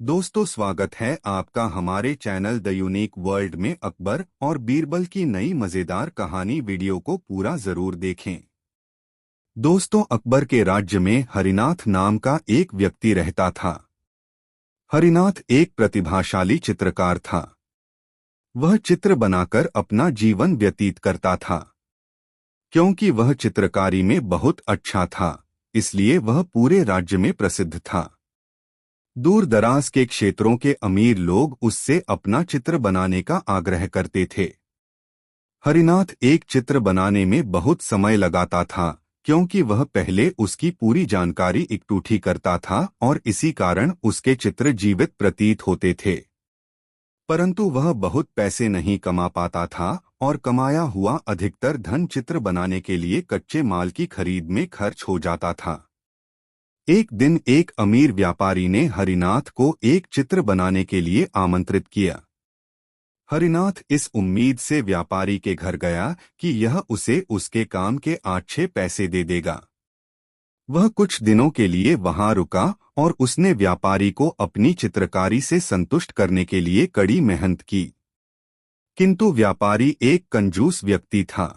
दोस्तों, स्वागत है आपका हमारे चैनल द यूनिक वर्ल्ड में। अकबर और बीरबल की नई मजेदार कहानी वीडियो को पूरा जरूर देखें। दोस्तों, अकबर के राज्य में हरिनाथ नाम का एक व्यक्ति रहता था। हरिनाथ एक प्रतिभाशाली चित्रकार था। वह चित्र बनाकर अपना जीवन व्यतीत करता था। क्योंकि वह चित्रकारी में बहुत अच्छा था, इसलिए वह पूरे राज्य में प्रसिद्ध था। दूर दराज के क्षेत्रों के अमीर लोग उससे अपना चित्र बनाने का आग्रह करते थे। हरिनाथ एक चित्र बनाने में बहुत समय लगाता था, क्योंकि वह पहले उसकी पूरी जानकारी इकट्ठी करता था और इसी कारण उसके चित्र जीवित प्रतीत होते थे। परंतु वह बहुत पैसे नहीं कमा पाता था और कमाया हुआ अधिकतर धन चित्र बनाने के लिए कच्चे माल की खरीद में खर्च हो जाता था। एक दिन एक अमीर व्यापारी ने हरिनाथ को एक चित्र बनाने के लिए आमंत्रित किया। हरिनाथ इस उम्मीद से व्यापारी के घर गया कि यह उसे उसके काम के 8-6 पैसे दे देगा। वह कुछ दिनों के लिए वहां रुका और उसने व्यापारी को अपनी चित्रकारी से संतुष्ट करने के लिए कड़ी मेहनत की। किंतु व्यापारी एक कंजूस व्यक्ति था।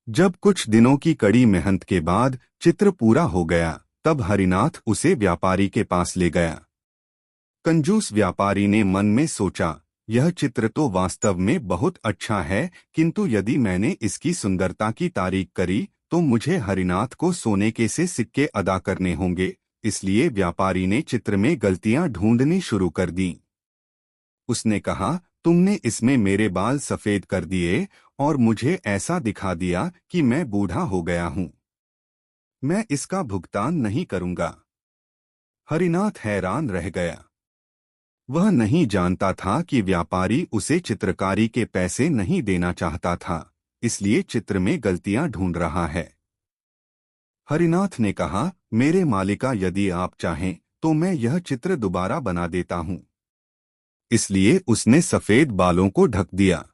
जब कुछ दिनों की कड़ी मेहनत के बाद चित्र पूरा हो गया, तब हरिनाथ उसे व्यापारी के पास ले गया। कंजूस व्यापारी ने मन में सोचा, यह चित्र तो वास्तव में बहुत अच्छा है, किंतु यदि मैंने इसकी सुंदरता की तारीफ करी तो मुझे हरिनाथ को सोने के से सिक्के अदा करने होंगे। इसलिए व्यापारी ने चित्र में गलतियां ढूंढनी शुरू कर दी। उसने कहा, तुमने इसमें मेरे बाल सफेद कर दिए और मुझे ऐसा दिखा दिया कि मैं बूढ़ा हो गया हूं। मैं इसका भुगतान नहीं करूंगा। हरिनाथ हैरान रह गया। वह नहीं जानता था कि व्यापारी उसे चित्रकारी के पैसे नहीं देना चाहता था, इसलिए चित्र में गलतियां ढूंढ रहा है। हरिनाथ ने कहा, मेरे मालिका, यदि आप चाहें तो मैं यह चित्र दोबारा बना देता हूं। इसलिए उसने सफेद बालों को ढक दिया।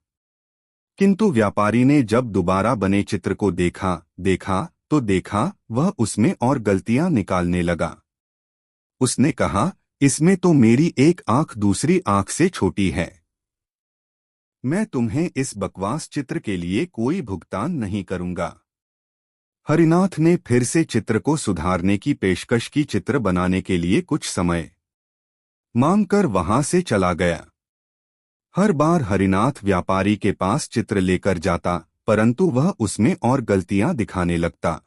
किंतु व्यापारी ने जब दोबारा बने चित्र को देखा वह उसमें और गलतियां निकालने लगा। उसने कहा, इसमें तो मेरी एक आंख दूसरी आंख से छोटी है। मैं तुम्हें इस बकवास चित्र के लिए कोई भुगतान नहीं करूंगा। हरिनाथ ने फिर से चित्र को सुधारने की पेशकश की। चित्र बनाने के लिए कुछ समय मांगकर वहां से चला गया। हर बार हरिनाथ व्यापारी के पास चित्र लेकर जाता, परंतु वह उसमें और गलतियां दिखाने लगता।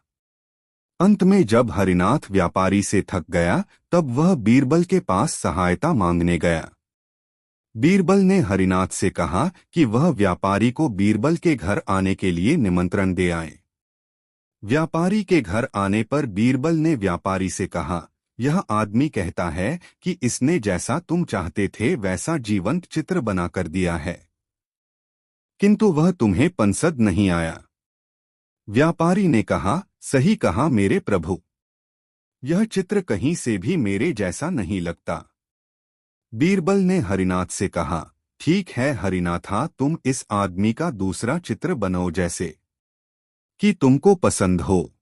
अंत में जब हरिनाथ व्यापारी से थक गया, तब वह बीरबल के पास सहायता मांगने गया। बीरबल ने हरिनाथ से कहा कि वह व्यापारी को बीरबल के घर आने के लिए निमंत्रण दे आए। व्यापारी के घर आने पर बीरबल ने व्यापारी से कहा, यह आदमी कहता है कि इसने जैसा तुम चाहते थे वैसा जीवंत चित्र बनाकर दिया है, किंतु वह तुम्हें पसंद नहीं आया। व्यापारी ने कहा, सही कहा मेरे प्रभु, यह चित्र कहीं से भी मेरे जैसा नहीं लगता। बीरबल ने हरिनाथ से कहा, ठीक है हरिनाथा, तुम इस आदमी का दूसरा चित्र बनाओ जैसे कि तुमको पसंद हो।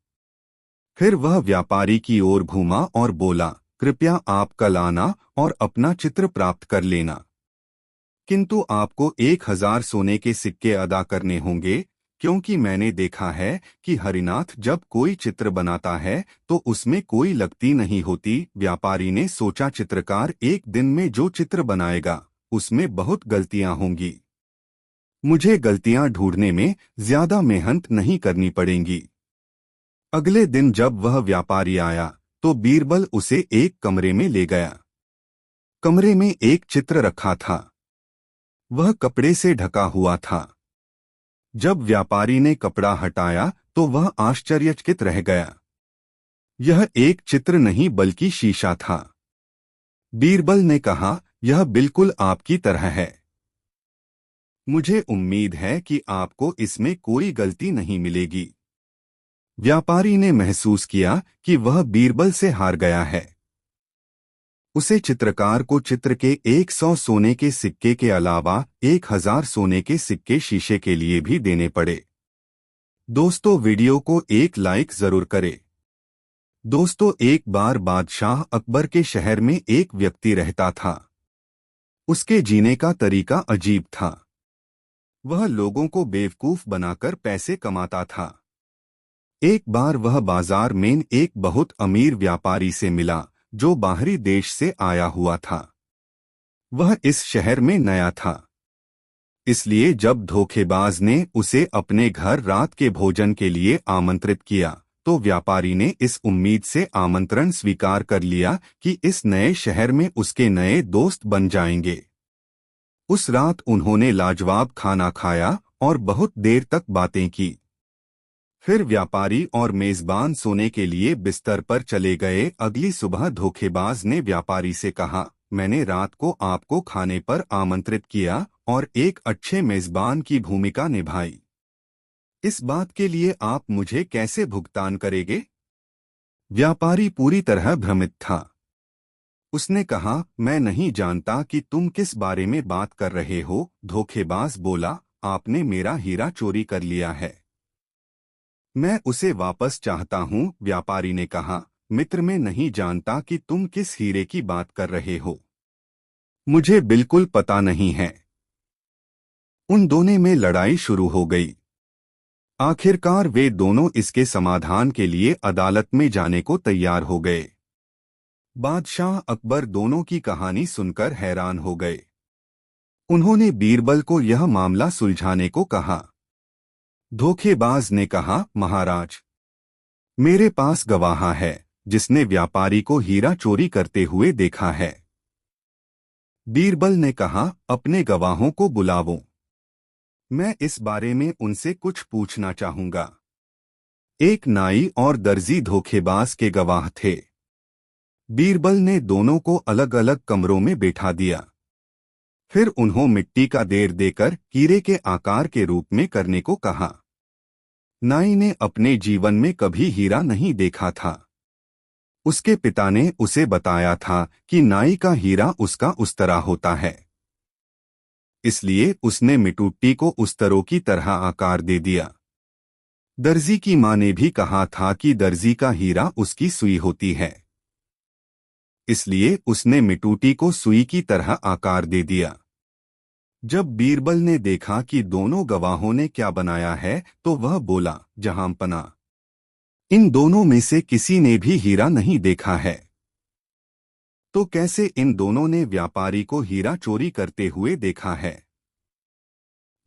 फिर वह व्यापारी की ओर घूमा और बोला, कृपया आप कल आना और अपना चित्र प्राप्त कर लेना, किंतु आपको 1000 सोने के सिक्के अदा करने होंगे, क्योंकि मैंने देखा है कि हरिनाथ जब कोई चित्र बनाता है तो उसमें कोई लगती नहीं होती। व्यापारी ने सोचा, चित्रकार एक दिन में जो चित्र बनाएगा उसमें बहुत गलतियां होंगी। मुझे गलतियां ढूंढने में ज्यादा मेहनत नहीं करनी पड़ेंगी। अगले दिन जब वह व्यापारी आया तो बीरबल उसे एक कमरे में ले गया। कमरे में एक चित्र रखा था। वह कपड़े से ढका हुआ था। जब व्यापारी ने कपड़ा हटाया तो वह आश्चर्यचकित रह गया। यह एक चित्र नहीं बल्कि शीशा था। बीरबल ने कहा, यह बिल्कुल आपकी तरह है। मुझे उम्मीद है कि आपको इसमें कोई गलती नहीं मिलेगी। व्यापारी ने महसूस किया कि वह बीरबल से हार गया है। उसे चित्रकार को चित्र के 100 सोने के सिक्के के अलावा 1000 सोने के सिक्के शीशे के लिए भी देने पड़े। दोस्तों, वीडियो को एक लाइक जरूर करें। दोस्तों, एक बार बादशाह अकबर के शहर में एक व्यक्ति रहता था। उसके जीने का तरीका अजीब था। वह लोगों को बेवकूफ बनाकर पैसे कमाता था। एक बार वह बाजार में एक बहुत अमीर व्यापारी से मिला, जो बाहरी देश से आया हुआ था। वह इस शहर में नया था। इसलिए जब धोखेबाज ने उसे अपने घर रात के भोजन के लिए आमंत्रित किया, तो व्यापारी ने इस उम्मीद से आमंत्रण स्वीकार कर लिया कि इस नए शहर में उसके नए दोस्त बन जाएंगे। उस रात उन्होंने लाजवाब खाना खाया और बहुत देर तक बातें की। फिर व्यापारी और मेजबान सोने के लिए बिस्तर पर चले गए। अगली सुबह धोखेबाज ने व्यापारी से कहा, मैंने रात को आपको खाने पर आमंत्रित किया और एक अच्छे मेजबान की भूमिका निभाई। इस बात के लिए आप मुझे कैसे भुगतान करेंगे? व्यापारी पूरी तरह भ्रमित था। उसने कहा, मैं नहीं जानता कि तुम किस बारे में बात कर रहे हो। धोखेबाज बोला, आपने मेरा हीरा चोरी कर लिया है। मैं उसे वापस चाहता हूँ। व्यापारी ने कहा, मित्र, मैं नहीं जानता कि तुम किस हीरे की बात कर रहे हो। मुझे बिल्कुल पता नहीं है। उन दोनों में लड़ाई शुरू हो गई। आखिरकार वे दोनों इसके समाधान के लिए अदालत में जाने को तैयार हो गए। बादशाह अकबर दोनों की कहानी सुनकर हैरान हो गए। उन्होंने बीरबल को यह मामला सुलझाने को कहा। धोखेबाज ने कहा, महाराज, मेरे पास गवाह है जिसने व्यापारी को हीरा चोरी करते हुए देखा है। बीरबल ने कहा, अपने गवाहों को बुलाओ। मैं इस बारे में उनसे कुछ पूछना चाहूंगा। एक नाई और दर्जी धोखेबाज के गवाह थे। बीरबल ने दोनों को अलग अलग कमरों में बैठा दिया। फिर उन्होंने मिट्टी का ढेर देकर हीरे के आकार के रूप में करने को कहा। नाई ने अपने जीवन में कभी हीरा नहीं देखा था। उसके पिता ने उसे बताया था कि नाई का हीरा उसका उस्तरा होता है। इसलिए उसने मिट्टी को उस्तरों की तरह आकार दे दिया। दर्जी की मां ने भी कहा था कि दर्जी का हीरा उसकी सुई होती है। इसलिए उसने मिट्टी को सुई की तरह आकार दे दिया। जब बीरबल ने देखा कि दोनों गवाहों ने क्या बनाया है, तो वह बोला, जहांपना, इन दोनों में से किसी ने भी हीरा नहीं देखा है। तो कैसे इन दोनों ने व्यापारी को हीरा चोरी करते हुए देखा है?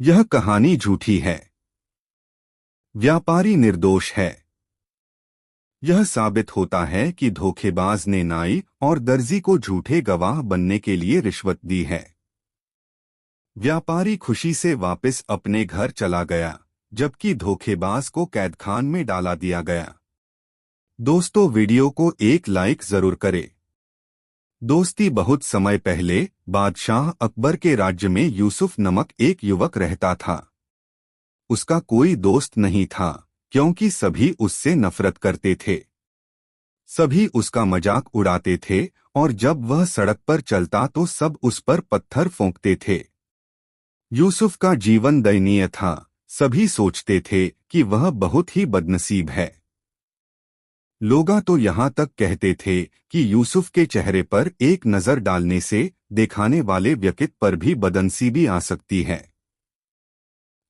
यह कहानी झूठी है। व्यापारी निर्दोष है। यह साबित होता है कि धोखेबाज ने नाई और दर्जी को झूठे गवाह बनने के लिए रिश्वत दी है। व्यापारी खुशी से वापस अपने घर चला गया, जबकि धोखेबाज को कैदखान में डाला दिया गया। दोस्तों, वीडियो को एक लाइक जरूर करें। दोस्ती, बहुत समय पहले बादशाह अकबर के राज्य में यूसुफ नमक एक युवक रहता था। उसका कोई दोस्त नहीं था, क्योंकि सभी उससे नफरत करते थे। सभी उसका मजाक उड़ाते थे और जब वह सड़क पर चलता तो सब उस पर पत्थर फेंकते थे। यूसुफ का जीवन दयनीय था। सभी सोचते थे कि वह बहुत ही बदनसीब है। लोग तो यहाँ तक कहते थे कि यूसुफ के चेहरे पर एक नजर डालने से दिखाने वाले व्यक्ति पर भी बदनसीबी आ सकती है।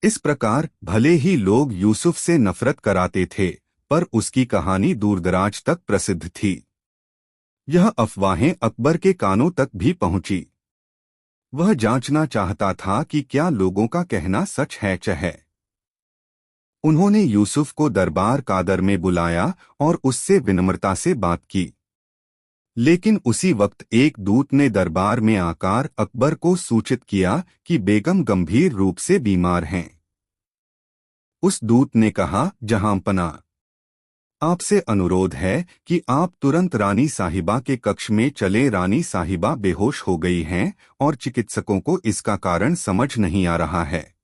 इस प्रकार भले ही लोग यूसुफ से नफरत कराते थे, पर उसकी कहानी दूरदराज तक प्रसिद्ध थी। यह अफवाहें अकबर के कानों तक भी पहुंची। वह जांचना चाहता था कि क्या लोगों का कहना सच है है। उन्होंने यूसुफ को दरबार कादर में बुलाया और उससे विनम्रता से बात की। लेकिन उसी वक्त एक दूत ने दरबार में आकर अकबर को सूचित किया कि बेगम गंभीर रूप से बीमार हैं। उस दूत ने कहा, जहांपना, आपसे अनुरोध है कि आप तुरंत रानी साहिबा के कक्ष में चले। रानी साहिबा बेहोश हो गई हैं और चिकित्सकों को इसका कारण समझ नहीं आ रहा है।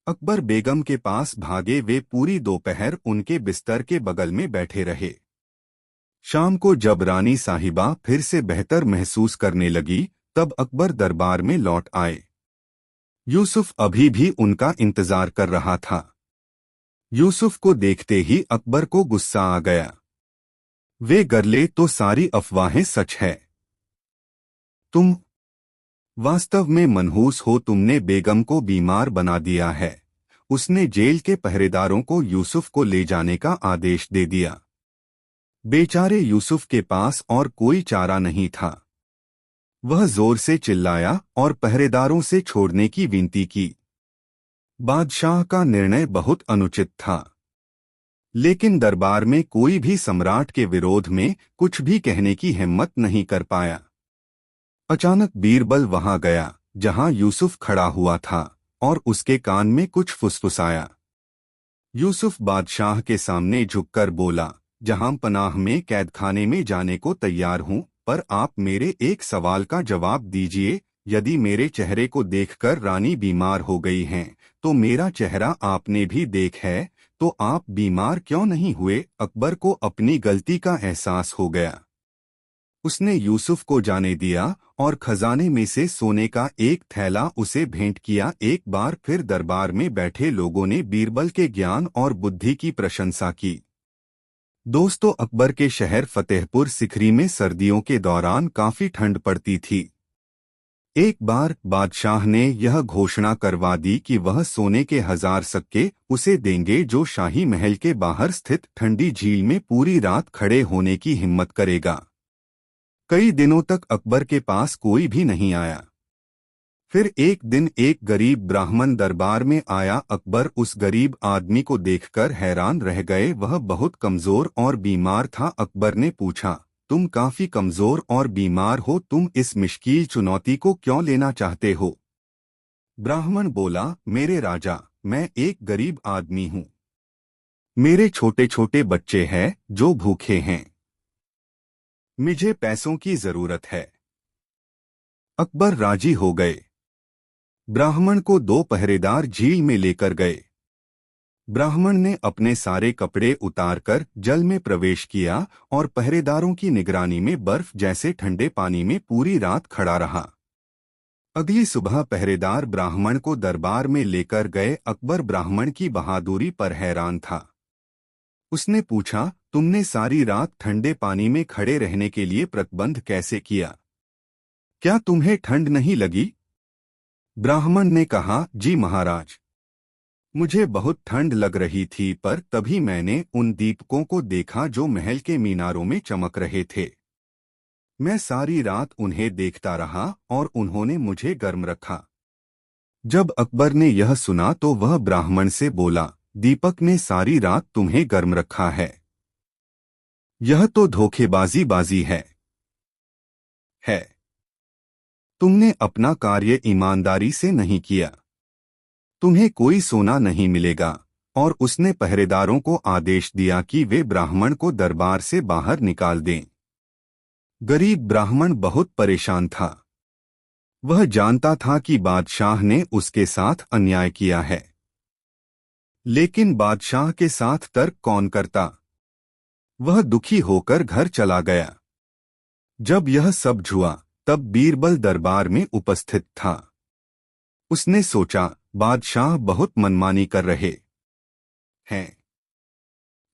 अकबर बेगम के पास भागे। वे पूरी दोपहर उनके बिस्तर के बगल में बैठे रहे। शाम को जब रानी साहिबा फिर से बेहतर महसूस करने लगी, तब अकबर दरबार में लौट आए। यूसुफ अभी भी उनका इंतजार कर रहा था। यूसुफ को देखते ही अकबर को गुस्सा आ गया। वे गरले तो सारी अफवाहें सच है। तुम वास्तव में मनहूस हो, तुमने बेगम को बीमार बना दिया है। उसने जेल के पहरेदारों को यूसुफ को ले जाने का आदेश दे दिया। बेचारे यूसुफ के पास और कोई चारा नहीं था। वह जोर से चिल्लाया और पहरेदारों से छोड़ने की विनती की। बादशाह का निर्णय बहुत अनुचित था, लेकिन दरबार में कोई भी सम्राट के विरोध में कुछ भी कहने की हिम्मत नहीं कर पाया। अचानक बीरबल वहां गया जहां यूसुफ खड़ा हुआ था और उसके कान में कुछ फुसफुसाया। यूसुफ बादशाह के सामने झुककर बोला, जहां पनाह में कैदखाने में जाने को तैयार हूं, पर आप मेरे एक सवाल का जवाब दीजिए। यदि मेरे चेहरे को देखकर रानी बीमार हो गई हैं, तो मेरा चेहरा आपने भी देख है, तो आप बीमार क्यों नहीं हुए? अकबर को अपनी गलती का एहसास हो गया। उसने यूसुफ को जाने दिया और खजाने में से सोने का एक थैला उसे भेंट किया। एक बार फिर दरबार में बैठे लोगों ने बीरबल के ज्ञान और बुद्धि की प्रशंसा की। दोस्तों, अकबर के शहर फतेहपुर सिकरी में सर्दियों के दौरान काफी ठंड पड़ती थी। एक बार बादशाह ने यह घोषणा करवा दी कि वह सोने के 1000 सिक्के उसे देंगे जो शाही महल के बाहर स्थित ठंडी झील में पूरी रात खड़े होने की हिम्मत करेगा। कई दिनों तक अकबर के पास कोई भी नहीं आया। फिर एक दिन एक गरीब ब्राह्मण दरबार में आया। अकबर उस गरीब आदमी को देखकर हैरान रह गए। वह बहुत कमजोर और बीमार था। अकबर ने पूछा, तुम काफी कमजोर और बीमार हो, तुम इस मुश्किल चुनौती को क्यों लेना चाहते हो? ब्राह्मण बोला, मेरे राजा, मैं एक गरीब आदमी हूँ। मेरे छोटे छोटे बच्चे हैं जो भूखे हैं। मुझे पैसों की जरूरत है। अकबर राजी हो गए। ब्राह्मण को 2 पहरेदार झील में लेकर गए। ब्राह्मण ने अपने सारे कपड़े उतारकर जल में प्रवेश किया और पहरेदारों की निगरानी में बर्फ जैसे ठंडे पानी में पूरी रात खड़ा रहा। अगली सुबह पहरेदार ब्राह्मण को दरबार में लेकर गए। अकबर ब्राह्मण की बहादुरी पर हैरान था। उसने पूछा, तुमने सारी रात ठंडे पानी में खड़े रहने के लिए प्रबंध कैसे किया? क्या तुम्हें ठंड नहीं लगी? ब्राह्मण ने कहा, जी महाराज, मुझे बहुत ठंड लग रही थी, पर तभी मैंने उन दीपकों को देखा जो महल के मीनारों में चमक रहे थे। मैं सारी रात उन्हें देखता रहा और उन्होंने मुझे गर्म रखा। जब अकबर ने यह सुना तो वह ब्राह्मण से बोला, दीपक ने सारी रात तुम्हें गर्म रखा है। यह तो धोखेबाजी है। तुमने अपना कार्य ईमानदारी से नहीं किया। तुम्हें कोई सोना नहीं मिलेगा। और उसने पहरेदारों को आदेश दिया कि वे ब्राह्मण को दरबार से बाहर निकाल दें। गरीब ब्राह्मण बहुत परेशान था। वह जानता था कि बादशाह ने उसके साथ अन्याय किया है, लेकिन बादशाह के साथ तर्क कौन करता? वह दुखी होकर घर चला गया। जब यह सब हुआ तब बीरबल दरबार में उपस्थित था। उसने सोचा, बादशाह बहुत मनमानी कर रहे हैं।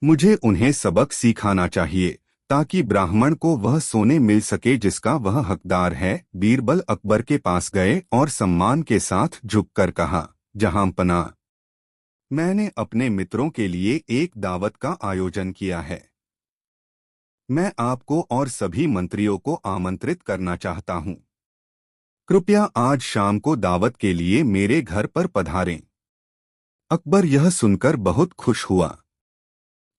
मुझे उन्हें सबक सिखाना चाहिए ताकि ब्राह्मण को वह सोने मिल सके जिसका वह हकदार है। बीरबल अकबर के पास गए और सम्मान के साथ झुककर कहा, जहां पनाह, मैंने अपने मित्रों के लिए एक दावत का आयोजन किया है। मैं आपको और सभी मंत्रियों को आमंत्रित करना चाहता हूं। कृपया आज शाम को दावत के लिए मेरे घर पर पधारें। अकबर यह सुनकर बहुत खुश हुआ।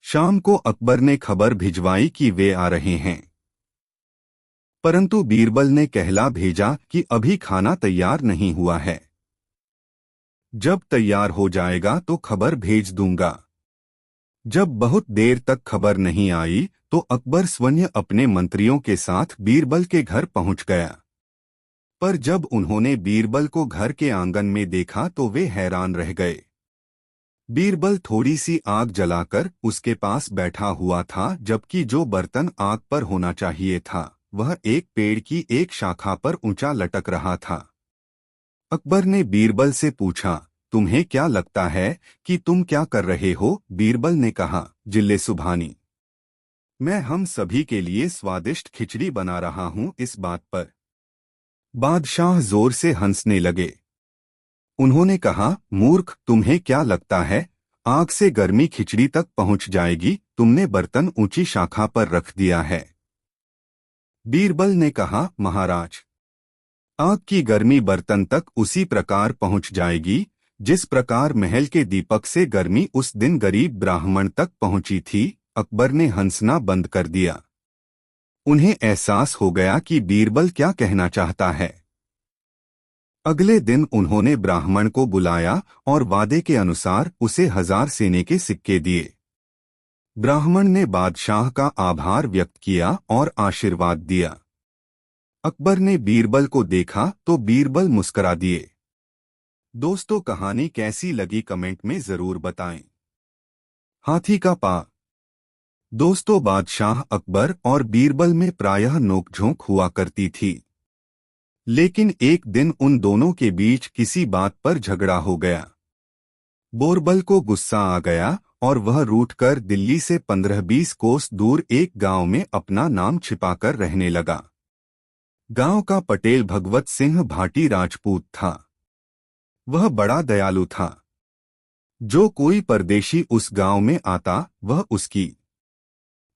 शाम को अकबर ने खबर भिजवाई कि वे आ रहे हैं, परंतु बीरबल ने कहला भेजा कि अभी खाना तैयार नहीं हुआ है। जब तैयार हो जाएगा तो खबर भेज दूंगा। जब बहुत देर तक खबर नहीं आई तो अकबर स्वयं अपने मंत्रियों के साथ बीरबल के घर पहुंच गया। पर जब उन्होंने बीरबल को घर के आंगन में देखा तो वे हैरान रह गए। बीरबल थोड़ी सी आग जलाकर उसके पास बैठा हुआ था, जबकि जो बर्तन आग पर होना चाहिए था वह एक पेड़ की एक शाखा पर ऊंचा लटक रहा था। अकबर ने बीरबल से पूछा, तुम्हें क्या लगता है कि तुम क्या कर रहे हो? बीरबल ने कहा, जिल्ले सुभानी, मैं हम सभी के लिए स्वादिष्ट खिचड़ी बना रहा हूं इस बात पर। बादशाह जोर से हंसने लगे। उन्होंने कहा, मूर्ख, तुम्हें क्या लगता है आग से गर्मी खिचड़ी तक पहुंच जाएगी? तुमने बर्तन ऊंची शाखा पर रख दिया है। बीरबल ने कहा, महाराज, आग की गर्मी बर्तन तक उसी प्रकार पहुंच जाएगी जिस प्रकार महल के दीपक से गर्मी उस दिन गरीब ब्राह्मण तक पहुंची थी। अकबर ने हंसना बंद कर दिया। उन्हें एहसास हो गया कि बीरबल क्या कहना चाहता है। अगले दिन उन्होंने ब्राह्मण को बुलाया और वादे के अनुसार उसे 1000 सेने के सिक्के दिए। ब्राह्मण ने बादशाह का आभार व्यक्त किया और आशीर्वाद दिया। अकबर ने बीरबल को देखा तो बीरबल मुस्करा दिए। दोस्तों, कहानी कैसी लगी कमेंट में जरूर बताएं। हाथी का पा। दोस्तों, बादशाह अकबर और बीरबल में प्रायः नोकझोंक हुआ करती थी, लेकिन एक दिन उन दोनों के बीच किसी बात पर झगड़ा हो गया। बीरबल को गुस्सा आ गया और वह रूठकर दिल्ली से 15-20 कोस दूर एक गांव में अपना नाम छिपाकर रहने लगा। गांव का पटेल भगवत सिंह भाटी राजपूत था। वह बड़ा दयालु था। जो कोई परदेशी उस गांव में आता वह उसकी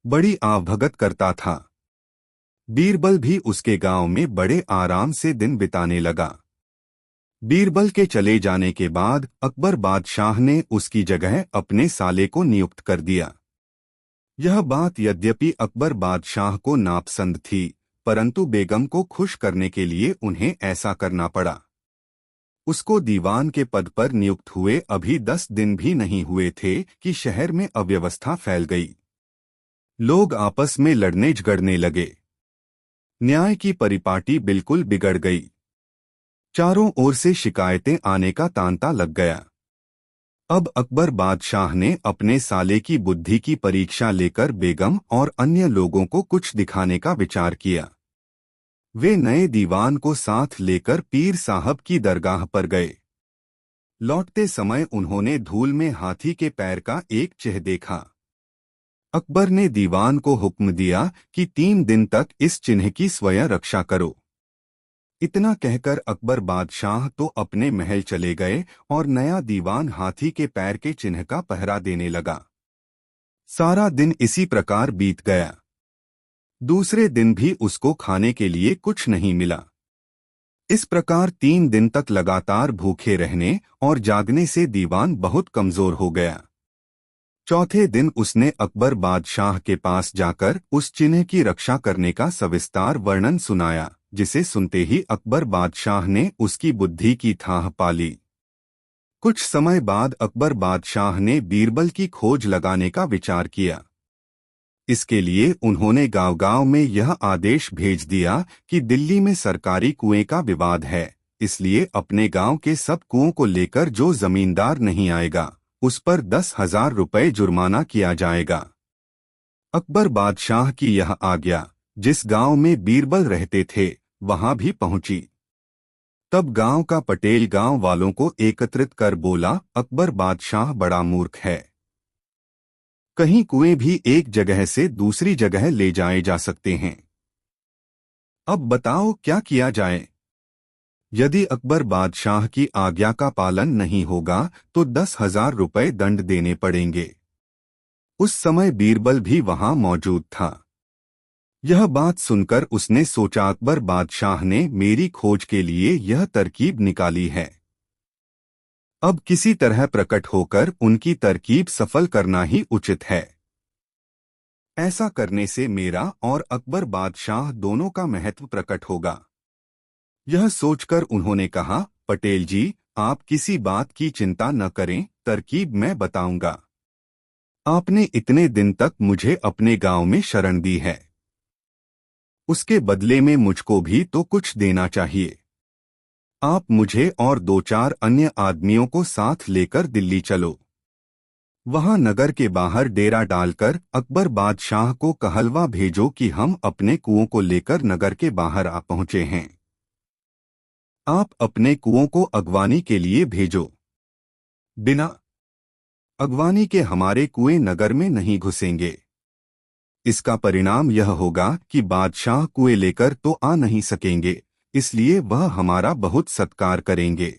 बड़ी आवभगत करता था। बीरबल भी उसके गांव में बड़े आराम से दिन बिताने लगा। बीरबल के चले जाने के बाद अकबर बादशाह ने उसकी जगह अपने साले को नियुक्त कर दिया। यह बात यद्यपि अकबर बादशाह को नापसंद थी, परंतु बेगम को खुश करने के लिए उन्हें ऐसा करना पड़ा। उसको दीवान के पद पर नियुक्त हुए अभी 10 दिन भी नहीं हुए थे कि शहर में अव्यवस्था फैल गई। लोग आपस में लड़ने झगड़ने लगे। न्याय की परिपाटी बिल्कुल बिगड़ गई। चारों ओर से शिकायतें आने का तांता लग गया। अब अकबर बादशाह ने अपने साले की बुद्धि की परीक्षा लेकर बेगम और अन्य लोगों को कुछ दिखाने का विचार किया। वे नए दीवान को साथ लेकर पीर साहब की दरगाह पर गए। लौटते समय उन्होंने धूल में हाथी के पैर का एक चिन्ह देखा। अकबर ने दीवान को हुक्म दिया कि 3 दिन तक इस चिन्ह की स्वयं रक्षा करो। इतना कहकर अकबर बादशाह तो अपने महल चले गए और नया दीवान हाथी के पैर के चिन्ह का पहरा देने लगा। सारा दिन इसी प्रकार बीत गया। दूसरे दिन भी उसको खाने के लिए कुछ नहीं मिला। इस प्रकार 3 दिन तक लगातार भूखे रहने और जागने से दीवान बहुत कमजोर हो गया। चौथे दिन उसने अकबर बादशाह के पास जाकर उस चिन्ह की रक्षा करने का सविस्तार वर्णन सुनाया, जिसे सुनते ही अकबर बादशाह ने उसकी बुद्धि की थाह पाली। कुछ समय बाद अकबर बादशाह ने बीरबल की खोज लगाने का विचार किया। इसके लिए उन्होंने गांव-गांव में यह आदेश भेज दिया कि दिल्ली में सरकारी कुएं का विवाद है, इसलिए अपने गांव के सब कुओं को लेकर जो जमींदार नहीं आएगा उस पर 10,000 रुपये जुर्माना किया जाएगा। अकबर बादशाह की यह आज्ञा जिस गांव में बीरबल रहते थे वहां भी पहुंची। तब गांव का पटेल गांव वालों को एकत्रित कर बोला, अकबर बादशाह बड़ा मूर्ख है। कहीं कुएं भी एक जगह से दूसरी जगह ले जाए जा सकते हैं। अब बताओ क्या किया जाए? यदि अकबर बादशाह की आज्ञा का पालन नहीं होगा तो 10,000 रुपये दंड देने पड़ेंगे। उस समय बीरबल भी वहां मौजूद था। यह बात सुनकर उसने सोचा, अकबर बादशाह ने मेरी खोज के लिए यह तरकीब निकाली है। अब किसी तरह प्रकट होकर उनकी तरकीब सफल करना ही उचित है। ऐसा करने से मेरा और अकबर बादशाह दोनों का महत्व प्रकट होगा। यह सोचकर उन्होंने कहा, पटेल जी, आप किसी बात की चिंता न करें, तरकीब मैं बताऊंगा। आपने इतने दिन तक मुझे अपने गांव में शरण दी है, उसके बदले में मुझको भी तो कुछ देना चाहिए। आप मुझे और 2-4 अन्य आदमियों को साथ लेकर दिल्ली चलो। वहां नगर के बाहर डेरा डालकर अकबर बादशाह को कहलवा भेजो कि हम अपने कुओं को लेकर नगर के बाहर आ पहुंचे हैं। आप अपने कुओं को अगवानी के लिए भेजो। बिना अगवानी के हमारे कुएं नगर में नहीं घुसेंगे। इसका परिणाम यह होगा कि बादशाह कुएं लेकर तो आ नहीं सकेंगे, इसलिए वह हमारा बहुत सत्कार करेंगे।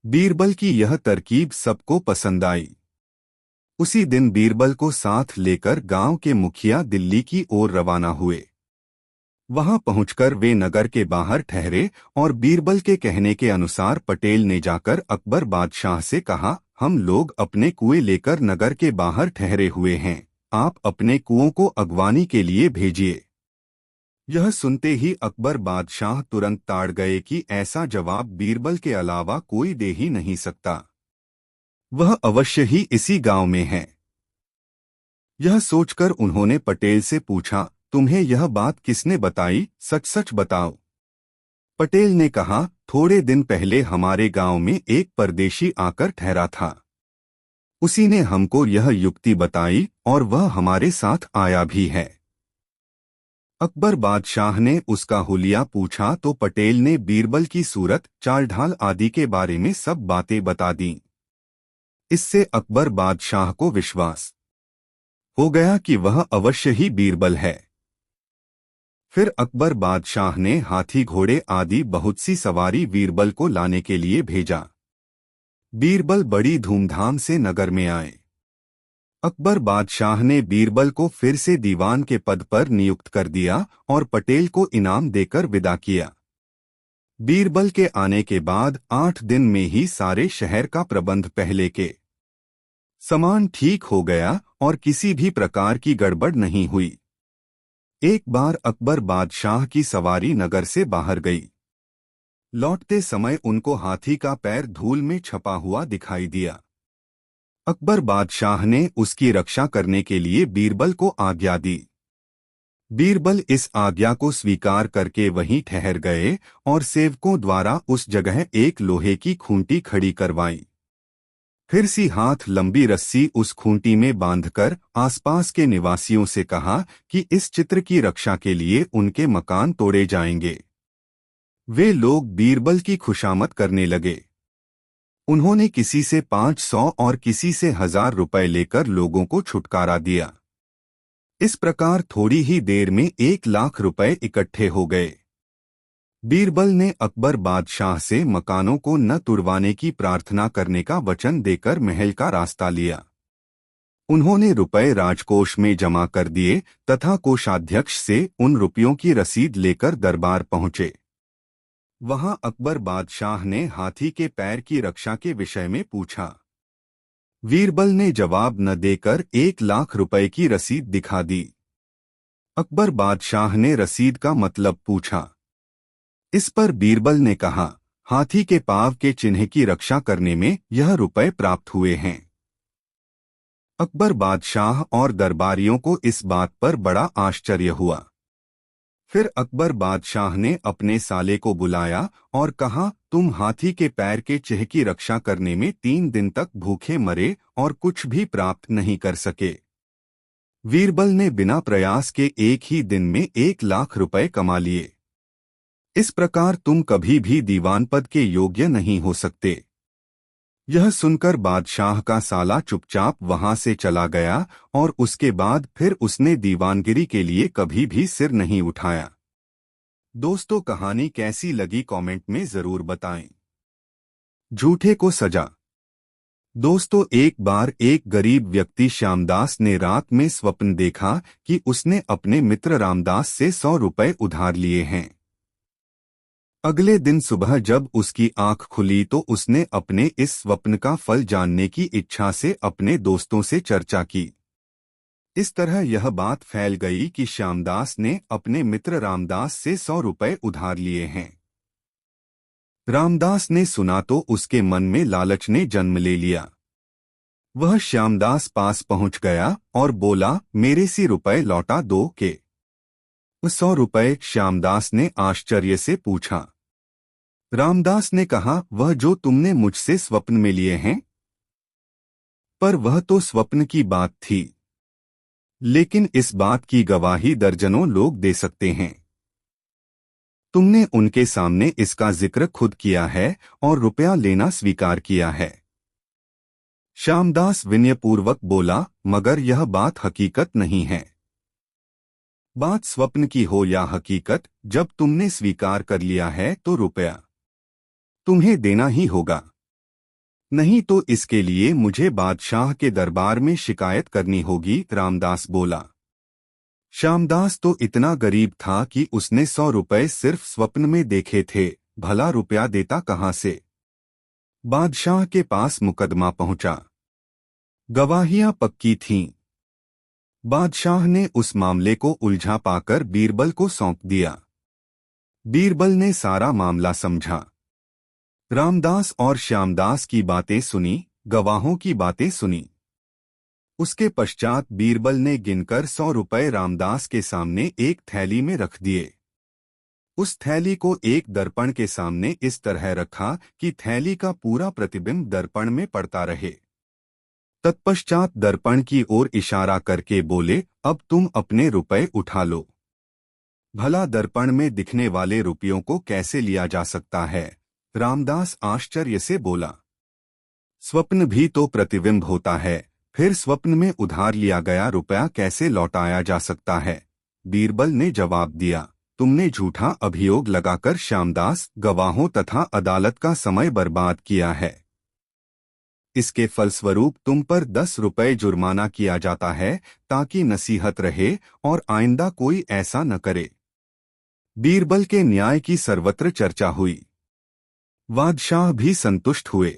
बीरबल की यह तरकीब सबको पसंद आई। उसी दिन बीरबल को साथ लेकर गांव के मुखिया दिल्ली की ओर रवाना हुए। वहां पहुंचकर वे नगर के बाहर ठहरे और बीरबल के कहने के अनुसार पटेल ने जाकर अकबर बादशाह से कहा, हम लोग अपने कुएं लेकर नगर के बाहर ठहरे हुए हैं, आप अपने कुओं को अगवानी के लिए भेजिए। यह सुनते ही अकबर बादशाह तुरंत ताड़ गए कि ऐसा जवाब बीरबल के अलावा कोई दे ही नहीं सकता। वह अवश्य ही इसी गांव में है। यह सोचकर उन्होंने पटेल से पूछा, तुम्हें यह बात किसने बताई, सच सच बताओ। पटेल ने कहा, थोड़े दिन पहले हमारे गांव में एक परदेशी आकर ठहरा था। उसी ने हमको यह युक्ति बताई और वह हमारे साथ आया भी है। अकबर बादशाह ने उसका हुलिया पूछा तो पटेल ने बीरबल की सूरत, चाल ढाल आदि के बारे में सब बातें बता दीं। इससे अकबर बादशाह को विश्वास हो गया कि वह अवश्य ही बीरबल है। फिर अकबर बादशाह ने हाथी घोड़े आदि बहुत सी सवारी बीरबल को लाने के लिए भेजा। बीरबल बड़ी धूमधाम से नगर में आए। अकबर बादशाह ने बीरबल को फिर से दीवान के पद पर नियुक्त कर दिया और पटेल को इनाम देकर विदा किया। बीरबल के आने के बाद 8 दिन में ही सारे शहर का प्रबंध पहले के समान ठीक हो गया और किसी भी प्रकार की गड़बड़ नहीं हुई। एक बार अकबर बादशाह की सवारी नगर से बाहर गई। लौटते समय उनको हाथी का पैर धूल में छपा हुआ दिखाई दिया। अकबर बादशाह ने उसकी रक्षा करने के लिए बीरबल को आज्ञा दी। बीरबल इस आज्ञा को स्वीकार करके वहीं ठहर गए और सेवकों द्वारा उस जगह एक लोहे की खूंटी खड़ी करवाई। फिर सी हाथ लंबी रस्सी उस खूंटी में बांधकर आसपास के निवासियों से कहा कि इस चित्र की रक्षा के लिए उनके मकान तोड़े जाएंगे। वे लोग बीरबल की खुशामद करने लगे। उन्होंने किसी से 500 और किसी से 1000 रुपए लेकर लोगों को छुटकारा दिया। इस प्रकार थोड़ी ही देर में 1 लाख रुपए इकट्ठे हो गए। बीरबल ने अकबर बादशाह से मकानों को न तुड़वाने की प्रार्थना करने का वचन देकर महल का रास्ता लिया। उन्होंने रुपए राजकोष में जमा कर दिए तथा कोषाध्यक्ष से उन रुपयों की रसीद लेकर दरबार पहुंचे। वहां अकबर बादशाह ने हाथी के पैर की रक्षा के विषय में पूछा। बीरबल ने जवाब न देकर 1 लाख रुपए की रसीद दिखा दी। अकबर बादशाह ने रसीद का मतलब पूछा। इस पर बीरबल ने कहा, हाथी के पांव के चिन्ह की रक्षा करने में यह रुपए प्राप्त हुए हैं। अकबर बादशाह और दरबारियों को इस बात पर बड़ा आश्चर्य हुआ। फिर अकबर बादशाह ने अपने साले को बुलाया और कहा, तुम हाथी के पैर के चिन्ह की रक्षा करने में 3 दिन तक भूखे मरे और कुछ भी प्राप्त नहीं कर सके। बीरबल ने बिना प्रयास के एक ही दिन में 1 लाख रुपए कमा लिए। इस प्रकार तुम कभी भी दीवान पद के योग्य नहीं हो सकते। यह सुनकर बादशाह का साला चुपचाप वहां से चला गया और उसके बाद फिर उसने दीवानगिरी के लिए कभी भी सिर नहीं उठाया। दोस्तों, कहानी कैसी लगी कमेंट में जरूर बताएं। झूठे को सजा। दोस्तों, एक बार एक गरीब व्यक्ति श्यामदास ने रात में स्वप्न देखा कि उसने अपने मित्र रामदास से 100 रुपए उधार लिए हैं। अगले दिन सुबह जब उसकी आंख खुली तो उसने अपने इस स्वप्न का फल जानने की इच्छा से अपने दोस्तों से चर्चा की। इस तरह यह बात फैल गई कि श्यामदास ने अपने मित्र रामदास से 100 रुपए उधार लिए हैं। रामदास ने सुना तो उसके मन में लालच ने जन्म ले लिया। वह श्यामदास पास पहुंच गया और बोला, मेरे सी रुपए लौटा दो के। 100 रुपए? श्यामदास ने आश्चर्य से पूछा। रामदास ने कहा, वह जो तुमने मुझसे स्वप्न में लिए हैं। पर वह तो स्वप्न की बात थी, लेकिन इस बात की गवाही दर्जनों लोग दे सकते हैं। तुमने उनके सामने इसका जिक्र खुद किया है और रुपया लेना स्वीकार किया है। श्यामदास विनयपूर्वक बोला, मगर यह बात हकीकत नहीं है। बात स्वप्न की हो या हकीकत, जब तुमने स्वीकार कर लिया है तो रुपया तुम्हें देना ही होगा, नहीं तो इसके लिए मुझे बादशाह के दरबार में शिकायत करनी होगी, रामदास बोला। श्यामदास तो इतना गरीब था कि उसने 100 रुपए सिर्फ स्वप्न में देखे थे, भला रुपया देता कहाँ से। बादशाह के पास मुकदमा पहुंचा। गवाहियां पक्की थीं। बादशाह ने उस मामले को उलझा पाकर बीरबल को सौंप दिया। बीरबल ने सारा मामला समझा। रामदास और श्यामदास की बातें सुनी, गवाहों की बातें सुनी। उसके पश्चात बीरबल ने गिनकर 100 रुपए रामदास के सामने एक थैली में रख दिए। उस थैली को एक दर्पण के सामने इस तरह रखा कि थैली का पूरा प्रतिबिंब दर्पण में पड़ता रहे। तत्पश्चात दर्पण की ओर इशारा करके बोले, अब तुम अपने रुपए उठा लो। भला दर्पण में दिखने वाले रुपयों को कैसे लिया जा सकता है? रामदास आश्चर्य से बोला। स्वप्न भी तो प्रतिबिंब होता है, फिर स्वप्न में उधार लिया गया रुपया कैसे लौटाया जा सकता है? बीरबल ने जवाब दिया, तुमने झूठा अभियोग लगाकर श्यामदास, गवाहों तथा अदालत का समय बर्बाद किया है। इसके फलस्वरूप तुम पर 10 रुपए जुर्माना किया जाता है, ताकि नसीहत रहे और आइंदा कोई ऐसा न करे। बीरबल के न्याय की सर्वत्र चर्चा हुई। बादशाह भी संतुष्ट हुए।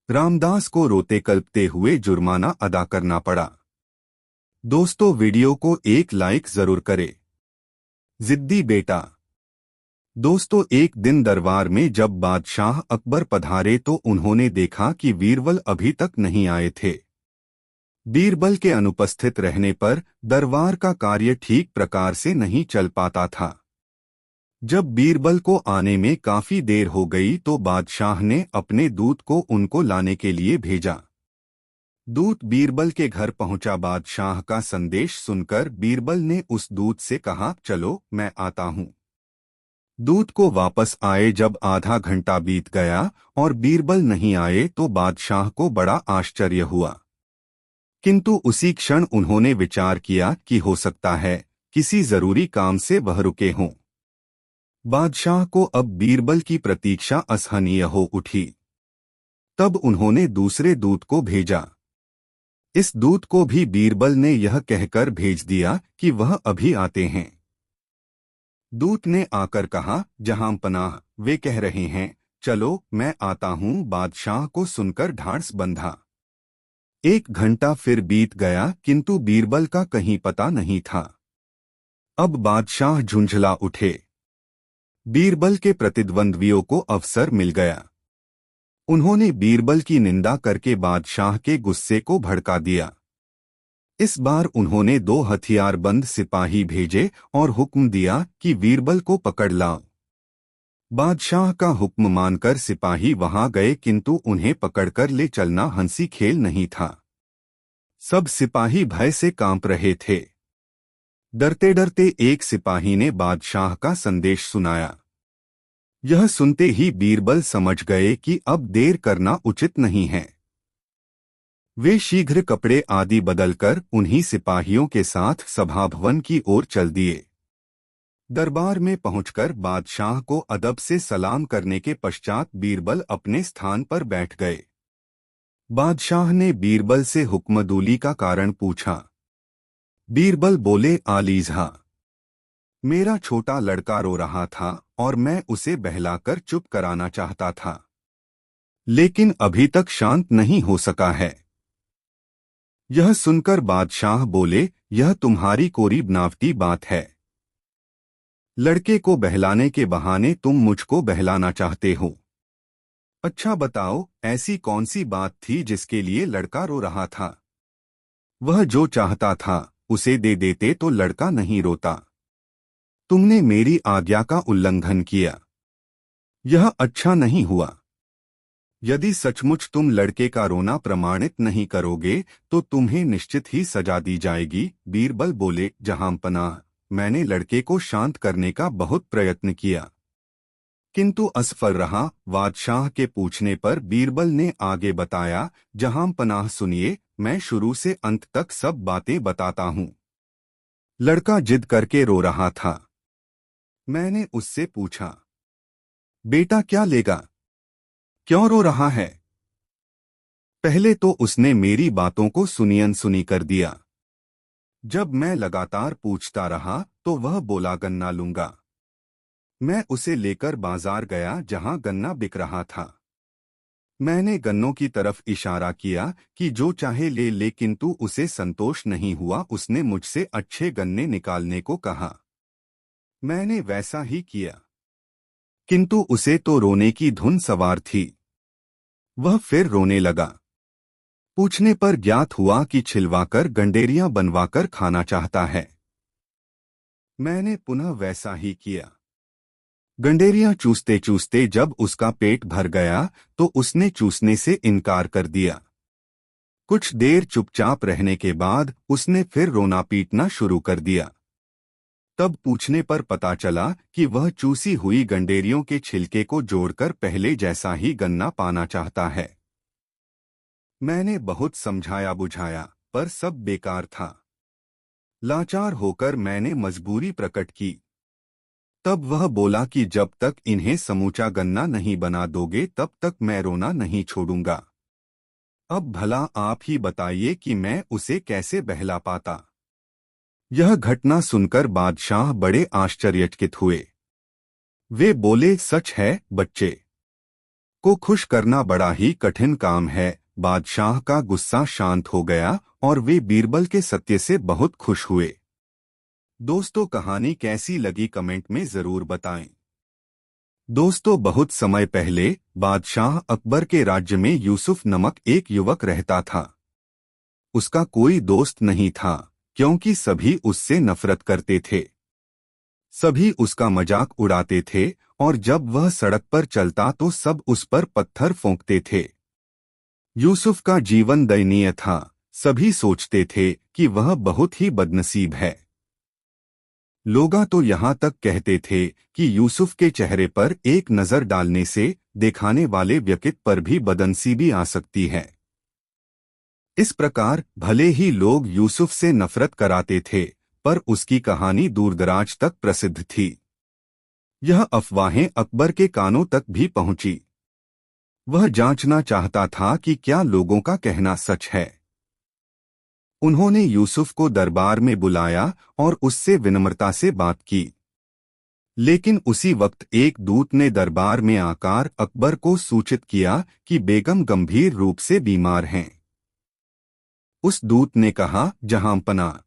रामदास को रोते कल्पते हुए जुर्माना अदा करना पड़ा। दोस्तों, वीडियो को एक लाइक जरूर करें। जिद्दी बेटा। दोस्तों, एक दिन दरबार में जब बादशाह अकबर पधारे तो उन्होंने देखा कि बीरबल अभी तक नहीं आए थे। बीरबल के अनुपस्थित रहने पर दरबार का कार्य ठीक प्रकार से नहीं चल पाता था। जब बीरबल को आने में काफी देर हो गई तो बादशाह ने अपने दूत को उनको लाने के लिए भेजा। दूत बीरबल के घर पहुंचा। बादशाह का संदेश सुनकर बीरबल ने उस दूत से कहा, चलो मैं आता हूं। दूत को वापस आए जब आधा घंटा बीत गया और बीरबल नहीं आए तो बादशाह को बड़ा आश्चर्य हुआ। किंतु उसी क्षण उन्होंने विचार किया कि हो सकता है किसी जरूरी काम से वह रुके हों। बादशाह को अब बीरबल की प्रतीक्षा असहनीय हो उठी। तब उन्होंने दूसरे दूत को भेजा। इस दूत को भी बीरबल ने यह कहकर भेज दिया कि वह अभी आते हैं। दूत ने आकर कहा, जहां पनाह, वे कह रहे हैं, चलो मैं आता हूं। बादशाह को सुनकर ढांढस बंधा। 1 घंटा फिर बीत गया किंतु बीरबल का कहीं पता नहीं था। अब बादशाह झुंझला उठे। बीरबल के प्रतिद्वंद्वियों को अवसर मिल गया। उन्होंने बीरबल की निंदा करके बादशाह के गुस्से को भड़का दिया। इस बार उन्होंने 2 हथियारबंद सिपाही भेजे और हुक्म दिया कि बीरबल को पकड़ लाओ। बादशाह का हुक्म मानकर सिपाही वहां गए किंतु उन्हें पकड़कर ले चलना हंसी खेल नहीं था। सब सिपाही भय से कांप रहे थे। डरते डरते एक सिपाही ने बादशाह का संदेश सुनाया। यह सुनते ही बीरबल समझ गए कि अब देर करना उचित नहीं है। वे शीघ्र कपड़े आदि बदलकर उन्हीं सिपाहियों के साथ सभाभवन की ओर चल दिए। दरबार में पहुंचकर बादशाह को अदब से सलाम करने के पश्चात बीरबल अपने स्थान पर बैठ गए। बादशाह ने बीरबल से हुक्मदूली का कारण पूछा। बीरबल बोले, आलीज़ा, मेरा छोटा लड़का रो रहा था और मैं उसे बहलाकर चुप कराना चाहता था, लेकिन अभी तक शांत नहीं हो सका है। यह सुनकर बादशाह बोले, यह तुम्हारी कोरी बनावटी बात है। लड़के को बहलाने के बहाने तुम मुझको बहलाना चाहते हो। अच्छा बताओ, ऐसी कौन सी बात थी जिसके लिए लड़का रो रहा था? वह जो चाहता था उसे दे देते तो लड़का नहीं रोता। तुमने मेरी आज्ञा का उल्लंघन किया। यह अच्छा नहीं हुआ। यदि सचमुच तुम लड़के का रोना प्रमाणित नहीं करोगे तो तुम्हें निश्चित ही सजा दी जाएगी। बीरबल बोले, जहांपनाह, मैंने लड़के को शांत करने का बहुत प्रयत्न किया किंतु असफल रहा। बादशाह के पूछने पर बीरबल ने आगे बताया, जहांपनाह सुनिए, मैं शुरू से अंत तक सब बातें बताता हूँ। लड़का जिद करके रो रहा था। मैंने उससे पूछा, बेटा क्या लेगा, क्यों रो रहा है? पहले तो उसने मेरी बातों को सुनी अनसुनी कर दिया। जब मैं लगातार पूछता रहा तो वह बोला गन्ना लूंगा। मैं उसे लेकर बाजार गया जहां गन्ना बिक रहा था। मैंने गन्नों की तरफ इशारा किया कि जो चाहे ले ले, किंतु उसे संतोष नहीं हुआ। उसने मुझसे अच्छे गन्ने निकालने को कहा। मैंने वैसा ही किया, किंतु उसे तो रोने की धुन सवार थी। वह फिर रोने लगा। पूछने पर ज्ञात हुआ कि छिलवाकर गंडेरियां बनवाकर खाना चाहता है। मैंने पुनः वैसा ही किया। गंडेरियां चूसते चूसते जब उसका पेट भर गया तो उसने चूसने से इनकार कर दिया। कुछ देर चुपचाप रहने के बाद उसने फिर रोना पीटना शुरू कर दिया। तब पूछने पर पता चला कि वह चूसी हुई गंडेरियों के छिलके को जोड़कर पहले जैसा ही गन्ना पाना चाहता है। मैंने बहुत समझाया बुझाया, पर सब बेकार था। लाचार होकर मैंने मजबूरी प्रकट की। तब वह बोला कि जब तक इन्हें समूचा गन्ना नहीं बना दोगे तब तक मैं रोना नहीं छोड़ूंगा। अब भला आप ही बताइए कि मैं उसे कैसे बहला पाता। यह घटना सुनकर बादशाह बड़े आश्चर्यचकित हुए। वे बोले, सच है, बच्चे को खुश करना बड़ा ही कठिन काम है। बादशाह का गुस्सा शांत हो गया और वे बीरबल के सत्य से बहुत खुश हुए। दोस्तों, कहानी कैसी लगी कमेंट में जरूर बताएं। दोस्तों, बहुत समय पहले बादशाह अकबर के राज्य में यूसुफ नमक एक युवक रहता था। उसका कोई दोस्त नहीं था, क्योंकि सभी उससे नफरत करते थे। सभी उसका मजाक उड़ाते थे और जब वह सड़क पर चलता तो सब उस पर पत्थर फेंकते थे। यूसुफ का जीवन दयनीय था। सभी सोचते थे कि वह बहुत ही बदनसीब है। लोग तो यहाँ तक कहते थे कि यूसुफ के चेहरे पर एक नजर डालने से दिखाने वाले व्यक्ति पर भी बदनसीबी आ सकती है। इस प्रकार भले ही लोग यूसुफ से नफरत कराते थे, पर उसकी कहानी दूरदराज तक प्रसिद्ध थी। यह अफवाहें अकबर के कानों तक भी पहुंची। वह जांचना चाहता था कि क्या लोगों का कहना सच है। उन्होंने यूसुफ को दरबार में बुलाया और उससे विनम्रता से बात की। लेकिन उसी वक्त एक दूत ने दरबार में आकर अकबर को सूचित किया कि बेगम गंभीर रूप से बीमार हैं। उस दूत ने कहा, जहांपना,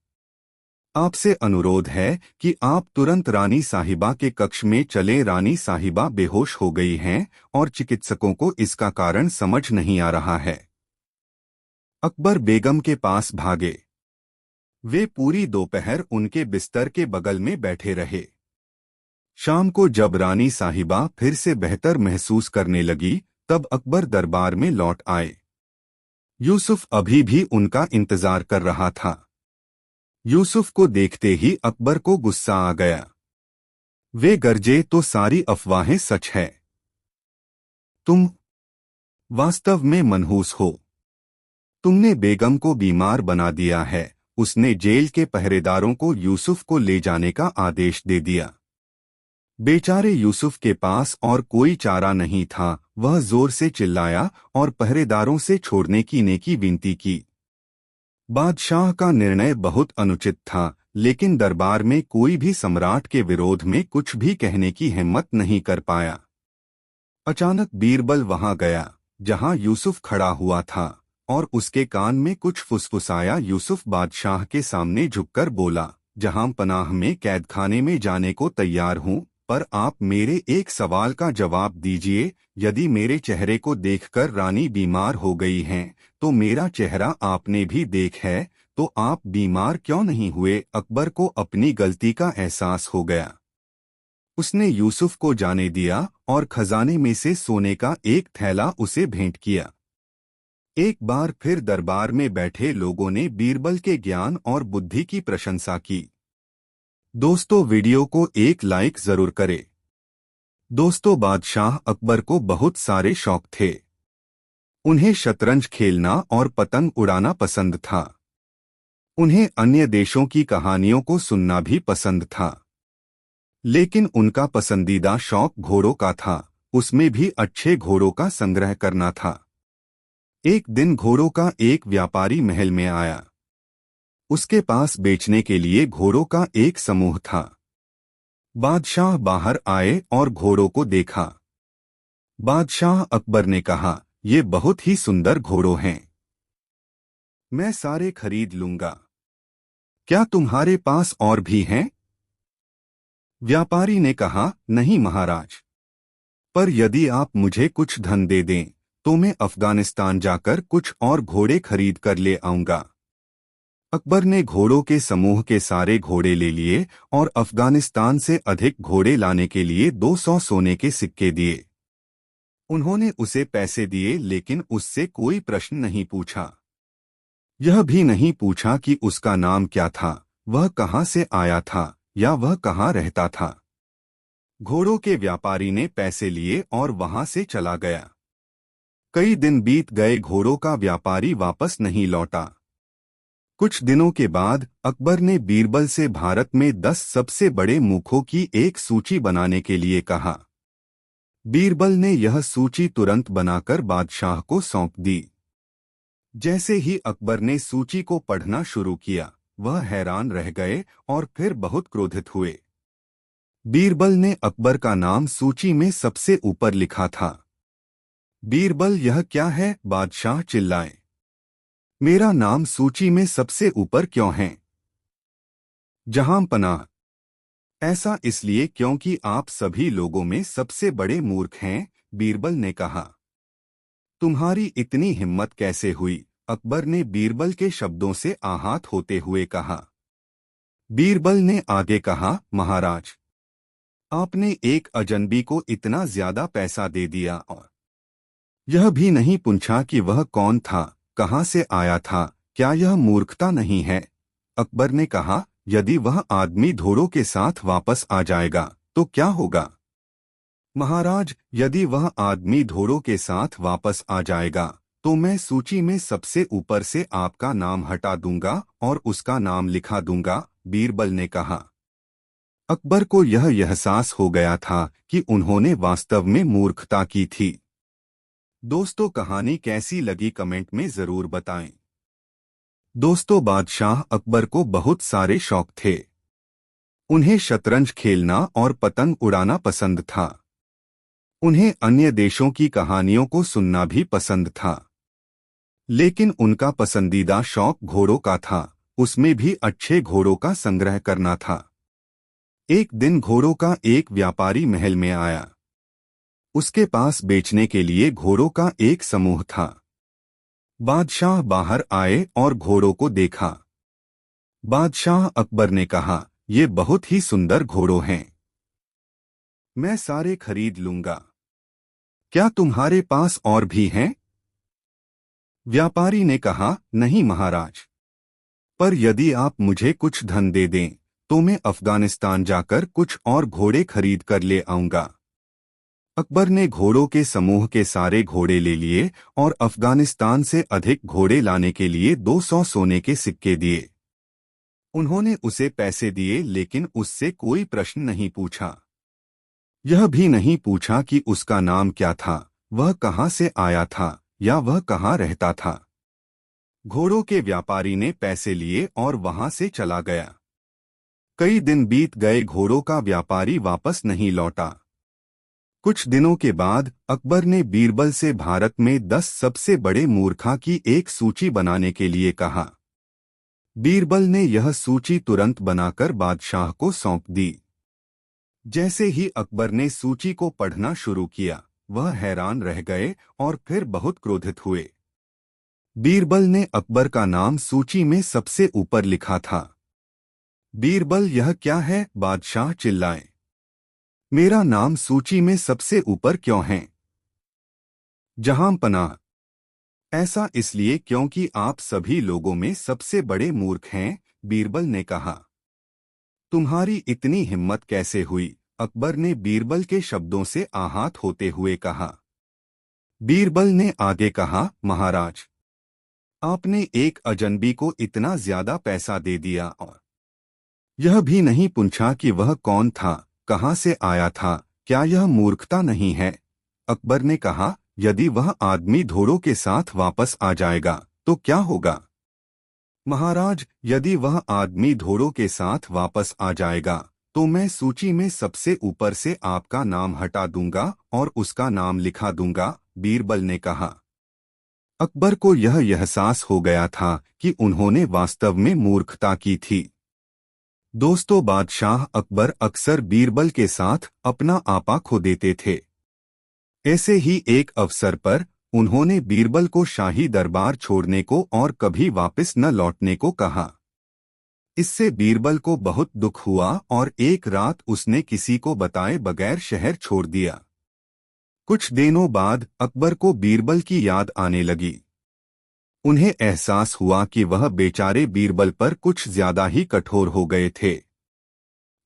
आपसे अनुरोध है कि आप तुरंत रानी साहिबा के कक्ष में चले। रानी साहिबा बेहोश हो गई हैं और चिकित्सकों को इसका कारण समझ नहीं आ रहा है। अकबर बेगम के पास भागे। वे पूरी दोपहर उनके बिस्तर के बगल में बैठे रहे। शाम को जब रानी साहिबा फिर से बेहतर महसूस करने लगी, तब अकबर दरबार में लौट आए। यूसुफ अभी भी उनका इंतजार कर रहा था। यूसुफ को देखते ही अकबर को गुस्सा आ गया। वे गरजे, तो सारी अफवाहें सच है। तुम वास्तव में मनहूस हो। तुमने बेगम को बीमार बना दिया है। उसने जेल के पहरेदारों को यूसुफ को ले जाने का आदेश दे दिया। बेचारे यूसुफ के पास और कोई चारा नहीं था। वह जोर से चिल्लाया और पहरेदारों से छोड़ने की नेकी विनती की। बादशाह का निर्णय बहुत अनुचित था, लेकिन दरबार में कोई भी सम्राट के विरोध में कुछ भी कहने की हिम्मत नहीं कर पाया। अचानक बीरबल वहां गया जहां यूसुफ खड़ा हुआ था और उसके कान में कुछ फुसफुसाया। यूसुफ बादशाह के सामने झुककर बोला, जहां पनाह में कैदखाने में जाने को तैयार हूं, पर आप मेरे एक सवाल का जवाब दीजिए। यदि मेरे चेहरे को देखकर रानी बीमार हो गई हैं, तो मेरा चेहरा आपने भी देख है, तो आप बीमार क्यों नहीं हुए? अकबर को अपनी गलती का एहसास हो गया। उसने यूसुफ को जाने दिया और खजाने में से सोने का एक थैला उसे भेंट किया। एक बार फिर दरबार में बैठे लोगों ने बीरबल के ज्ञान और बुद्धि की प्रशंसा की। दोस्तों, वीडियो को एक लाइक जरूर करें। दोस्तों, बादशाह अकबर को बहुत सारे शौक थे। उन्हें शतरंज खेलना और पतंग उड़ाना पसंद था। उन्हें अन्य देशों की कहानियों को सुनना भी पसंद था, लेकिन उनका पसंदीदा शौक घोड़ों का था, उसमें भी अच्छे घोड़ों का संग्रह करना था। एक दिन घोड़ों का एक व्यापारी महल में आया। उसके पास बेचने के लिए घोड़ों का एक समूह था। बादशाह बाहर आए और घोड़ों को देखा। बादशाह अकबर ने कहा, ये बहुत ही सुंदर घोड़ों हैं, मैं सारे खरीद लूंगा। क्या तुम्हारे पास और भी हैं? व्यापारी ने कहा, नहीं महाराज, पर यदि आप मुझे कुछ धन दे दें तो मैं अफगानिस्तान जाकर कुछ और घोड़े खरीद कर ले आऊंगा। अकबर ने घोड़ों के समूह के सारे घोड़े ले लिए और अफगानिस्तान से अधिक घोड़े लाने के लिए 200 सोने के सिक्के दिए। उन्होंने उसे पैसे दिए, लेकिन उससे कोई प्रश्न नहीं पूछा। यह भी नहीं पूछा कि उसका नाम क्या था, वह कहाँ से आया था या वह कहाँ रहता था। घोड़ों के व्यापारी ने पैसे लिए और वहां से चला गया। कई दिन बीत गए, घोड़ों का व्यापारी वापस नहीं लौटा। कुछ दिनों के बाद अकबर ने बीरबल से भारत में 10 सबसे बड़े मूर्खों की एक सूची बनाने के लिए कहा। बीरबल ने यह सूची तुरंत बनाकर बादशाह को सौंप दी। जैसे ही अकबर ने सूची को पढ़ना शुरू किया, वह हैरान रह गए और फिर बहुत क्रोधित हुए। बीरबल ने अकबर का नाम सूची में सबसे ऊपर लिखा था। बीरबल, यह क्या है? बादशाह चिल्लाए। मेरा नाम सूची में सबसे ऊपर क्यों है? जहांपनाह, ऐसा इसलिए क्योंकि आप सभी लोगों में सबसे बड़े मूर्ख हैं, बीरबल ने कहा। तुम्हारी इतनी हिम्मत कैसे हुई? अकबर ने बीरबल के शब्दों से आहत होते हुए कहा। बीरबल ने आगे कहा, महाराज, आपने एक अजनबी को इतना ज्यादा पैसा दे दिया और यह भी नहीं पूछा कि वह कौन था, कहां से आया था। क्या यह मूर्खता नहीं है? अकबर ने कहा, यदि वह आदमी घोड़ों के साथ वापस आ जाएगा तो क्या होगा? महाराज, यदि वह आदमी घोड़ों के साथ वापस आ जाएगा तो मैं सूची में सबसे ऊपर से आपका नाम हटा दूंगा और उसका नाम लिखा दूंगा, बीरबल ने कहा। अकबर को यह एहसास हो गया था कि उन्होंने वास्तव में मूर्खता की थी। दोस्तों, कहानी कैसी लगी कमेंट में जरूर बताएं। दोस्तों, बादशाह अकबर को बहुत सारे शौक थे। उन्हें शतरंज खेलना और पतंग उड़ाना पसंद था। उन्हें अन्य देशों की कहानियों को सुनना भी पसंद था, लेकिन उनका पसंदीदा शौक घोड़ों का था, उसमें भी अच्छे घोड़ों का संग्रह करना था। एक दिन घोड़ों का एक व्यापारी महल में आया। उसके पास बेचने के लिए घोड़ों का एक समूह था। बादशाह बाहर आए और घोड़ों को देखा। बादशाह अकबर ने कहा, ये बहुत ही सुंदर घोड़ों हैं, मैं सारे खरीद लूंगा। क्या तुम्हारे पास और भी हैं? व्यापारी ने कहा, नहीं महाराज, पर यदि आप मुझे कुछ धन दे दें तो मैं अफगानिस्तान जाकर कुछ और घोड़े खरीद कर ले आऊंगा। अकबर ने घोड़ों के समूह के सारे घोड़े ले लिए और अफगानिस्तान से अधिक घोड़े लाने के लिए 200 सोने के सिक्के दिए। उन्होंने उसे पैसे दिए, लेकिन उससे कोई प्रश्न नहीं पूछा। यह भी नहीं पूछा कि उसका नाम क्या था, वह कहाँ से आया था या वह कहाँ रहता था। घोड़ों के व्यापारी ने पैसे लिए और वहां से चला गया। कई दिन बीत गए, घोड़ों का व्यापारी वापस नहीं लौटा। कुछ दिनों के बाद अकबर ने बीरबल से भारत में 10 सबसे बड़े मूर्खों की एक सूची बनाने के लिए कहा। बीरबल ने यह सूची तुरंत बनाकर बादशाह को सौंप दी। जैसे ही अकबर ने सूची को पढ़ना शुरू किया, वह हैरान रह गए और फिर बहुत क्रोधित हुए। बीरबल ने अकबर का नाम सूची में सबसे ऊपर लिखा था। बीरबल, यह क्या है? बादशाह चिल्लाए। मेरा नाम सूची में सबसे ऊपर क्यों है? जहांपनाह, ऐसा इसलिए क्योंकि आप सभी लोगों में सबसे बड़े मूर्ख हैं, बीरबल ने कहा। तुम्हारी इतनी हिम्मत कैसे हुई? अकबर ने बीरबल के शब्दों से आहत होते हुए कहा। बीरबल ने आगे कहा, महाराज, आपने एक अजनबी को इतना ज्यादा पैसा दे दिया और यह भी नहीं पूछा कि वह कौन था, कहाँ से आया था। क्या यह मूर्खता नहीं है? अकबर ने कहा, यदि वह आदमी घोड़ों के साथ वापस आ जाएगा तो क्या होगा? महाराज, यदि वह आदमी घोड़ों के साथ वापस आ जाएगा तो मैं सूची में सबसे ऊपर से आपका नाम हटा दूंगा और उसका नाम लिखा दूंगा, बीरबल ने कहा। अकबर को यह एहसास हो गया था कि उन्होंने वास्तव में मूर्खता की थी। दोस्तों, बादशाह अकबर अक्सर बीरबल के साथ अपना आपा खो देते थे। ऐसे ही एक अवसर पर उन्होंने बीरबल को शाही दरबार छोड़ने को और कभी वापस न लौटने को कहा। इससे बीरबल को बहुत दुख हुआ और एक रात उसने किसी को बताए बगैर शहर छोड़ दिया। कुछ दिनों बाद अकबर को बीरबल की याद आने लगी। उन्हें एहसास हुआ कि वह बेचारे बीरबल पर कुछ ज्यादा ही कठोर हो गए थे।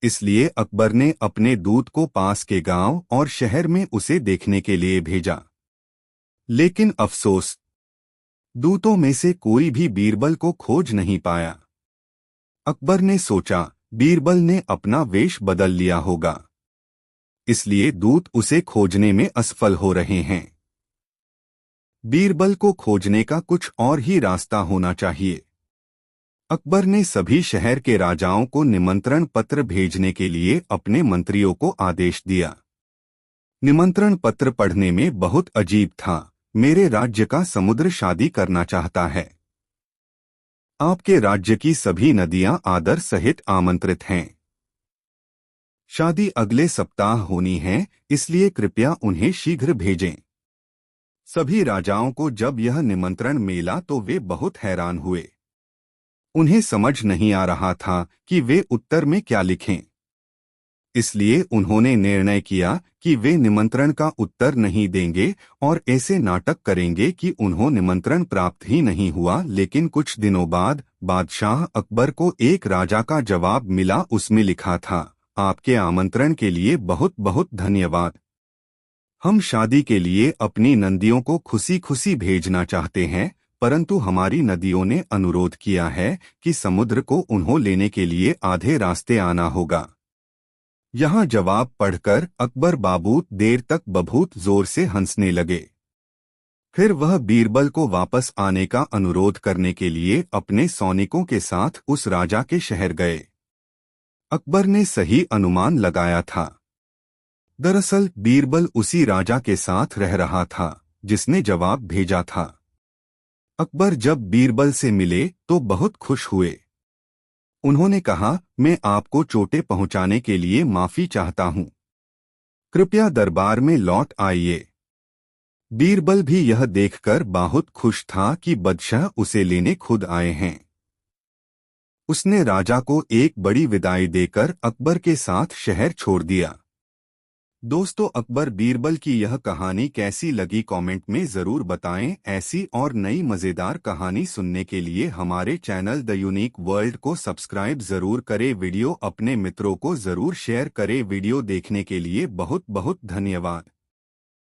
इसलिए अकबर ने अपने दूत को पास के गांव और शहर में उसे देखने के लिए भेजा। लेकिन अफसोस, दूतों में से कोई भी बीरबल को खोज नहीं पाया। अकबर ने सोचा, बीरबल ने अपना वेश बदल लिया होगा, इसलिए दूत उसे खोजने में असफल हो रहे हैं। बीरबल को खोजने का कुछ और ही रास्ता होना चाहिए। अकबर ने सभी शहर के राजाओं को निमंत्रण पत्र भेजने के लिए अपने मंत्रियों को आदेश दिया। निमंत्रण पत्र पढ़ने में बहुत अजीब था। मेरे राज्य का समुद्र शादी करना चाहता है। आपके राज्य की सभी नदियां आदर सहित आमंत्रित हैं। शादी अगले सप्ताह होनी है, इसलिए कृपया उन्हें शीघ्र भेजें। सभी राजाओं को जब यह निमंत्रण मिला तो वे बहुत हैरान हुए। उन्हें समझ नहीं आ रहा था कि वे उत्तर में क्या लिखें। इसलिए उन्होंने निर्णय किया कि वे निमंत्रण का उत्तर नहीं देंगे और ऐसे नाटक करेंगे कि उन्हें निमंत्रण प्राप्त ही नहीं हुआ। लेकिन कुछ दिनों बाद बादशाह अकबर को एक राजा का जवाब मिला। उसमें लिखा था, आपके आमंत्रण के लिए बहुत बहुत धन्यवाद। हम शादी के लिए अपनी नदियों को खुशी खुशी भेजना चाहते हैं, परंतु हमारी नदियों ने अनुरोध किया है कि समुद्र को उन्हें लेने के लिए आधे रास्ते आना होगा। यहाँ जवाब पढ़कर अकबर बाबूत देर तक बहुत जोर से हंसने लगे। फिर वह बीरबल को वापस आने का अनुरोध करने के लिए अपने सैनिकों के साथ उस राजा के शहर गए। अकबर ने सही अनुमान लगाया था। दरअसल बीरबल उसी राजा के साथ रह रहा था जिसने जवाब भेजा था। अकबर जब बीरबल से मिले तो बहुत खुश हुए। उन्होंने कहा, मैं आपको चोटें पहुंचाने के लिए माफी चाहता हूं। कृपया दरबार में लौट आइए। बीरबल भी यह देखकर बहुत खुश था कि बादशाह उसे लेने खुद आए हैं। उसने राजा को एक बड़ी विदाई देकर अकबर के साथ शहर छोड़ दिया। दोस्तों, अकबर बीरबल की यह कहानी कैसी लगी कमेंट में ज़रूर बताएं। ऐसी और नई मज़ेदार कहानी सुनने के लिए हमारे चैनल द यूनिक वर्ल्ड को सब्सक्राइब ज़रूर करें। वीडियो अपने मित्रों को ज़रूर शेयर करें। वीडियो देखने के लिए बहुत बहुत धन्यवाद।